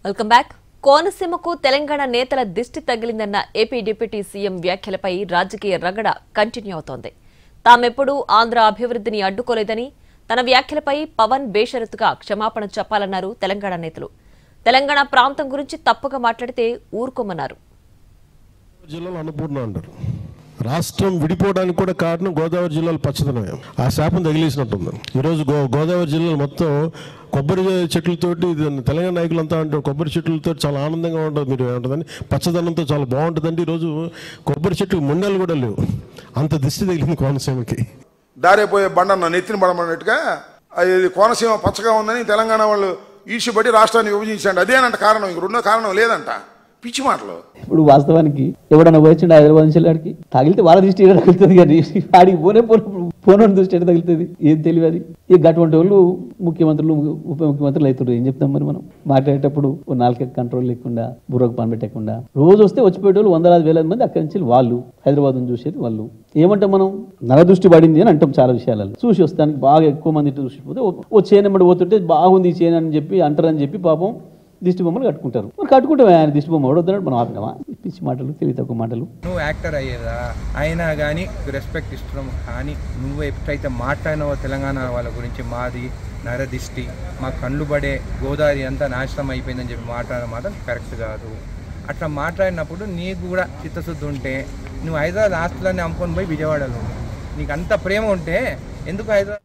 Welcome back. కోనసీమకు Telangana నేతల దిష్టి తగిలిందన్న AP deputy CM వ్యాఖ్యలపై రాజకీయ రగడ కంటిన్యూ అవుతోంది. తామెప్పుడూ ఆంధ్ర అభివృద్ధిని అడ్డుకోలేదని, తన వ్యాఖ్యలపై పవన్ బేషరతుగా క్షమాపణ చెప్పాలన్నారు తెలంగాణ నేతలు. తెలంగాణ ప్రాంతం గురించి తప్పుగా మాట్లాడితే ఊరుకోమన్నారు. రాష్ట్రం విడిపోవడానికి కూడా కారణం గోదావరి జిల్లాలో పచ్చదనం. ఆ శాపం తగిలేసినట్టుంది. ఈరోజు గోదావరి జిల్లాలో మొత్తం కొబ్బరి చెట్లతోటి తెలంగాణ నాయకులంతా అంటారు కొబ్బరి చెట్లతో చాలా ఆనందంగా ఉంటుంది, మీరు ఏమంటుందని పచ్చదనంతో చాలా బాగుంటుందండి. ఈరోజు కొబ్బరి చెట్టు ముండలు కూడా లేవు, అంత దిష్టి తగిలింది కోనసీమకి. దారిపోయే బండన్న నెత్తిన పడమన్నట్టుగా అది కోనసీమ పచ్చగా ఉందని తెలంగాణ వాళ్ళు ఈడ్చిపడి రాష్ట్రాన్ని విభజించండి, అదేనంట కారణం. ఇంక రెండో కారణం లేదంట. పిచ్చి మాటలు. ఇప్పుడు వాస్తవానికి ఎవడన్నా వచ్చిండు హైదరాబాద్ నుంచి ఆడికి తగిలితే వాళ్ళ దృష్టి తగులుతుంది, కానీ ఆడికి పోనే దృష్టి ఎక్కడ తగులుతుంది ఏం తెలియదు. ఇక అటువంటి వాళ్ళు ముఖ్యమంత్రులు ఉప ముఖ్యమంత్రులు అవుతారు. ఏం చెప్తాం మరి మనం మాట్లాడేటప్పుడు నాలుగు కంట్రోల్ లేకుండా బుర్రకు పని పెట్టకుండా రోజు వస్తే వచ్చిపోయేటోళ్ళు వందలాది వేల మంది అక్కడి నుంచి వాళ్ళు హైదరాబాద్ చూసేది వాళ్ళు. ఏమంటాం మనం నర దృష్టి పడింది అని అంటాం. చాలా విషయాలలో చూసి వస్తానికి బాగా ఎక్కువ మంది దృష్టి పోతే ఓ చేనమ్మడి పోతుంటే బాగుంది ఈ చేను అని చెప్పి అంటారని చెప్పి పాపం దిష్టి బొమ్మలు కట్టుకుంటారు. మరి కట్టుకుంటాం ఆయన దిష్టి బొమ్మ వద్దన్నాడు మనం ఆపినామా? పిచ్చి మాటలు, తెలివి తక్కువ మాటలు. నువ్వు యాక్టర్ అయ్యేదా అయినా కానీ రెస్పెక్ట్ ఇస్తున్నాం. కానీ నువ్వు ఎప్పుడైతే మాట్లాడినావో తెలంగాణ వాళ్ళ గురించి మాది నరదిష్టి, మా కళ్ళు పడే గోదావరి అంతా నాశనం అయిపోయిందని చెప్పి మాట్లాడిన మాట కరెక్ట్ కాదు. అట్లా మాట్లాడినప్పుడు నీకు కూడా చిత్తశుద్ధి ఉంటే నువ్వు హైదరాబాద్ ఆస్తులన్నీ అమ్ముకొని పోయి విజయవాడలో నీకు అంత ప్రేమ ఉంటే ఎందుకు హైదరాబాద్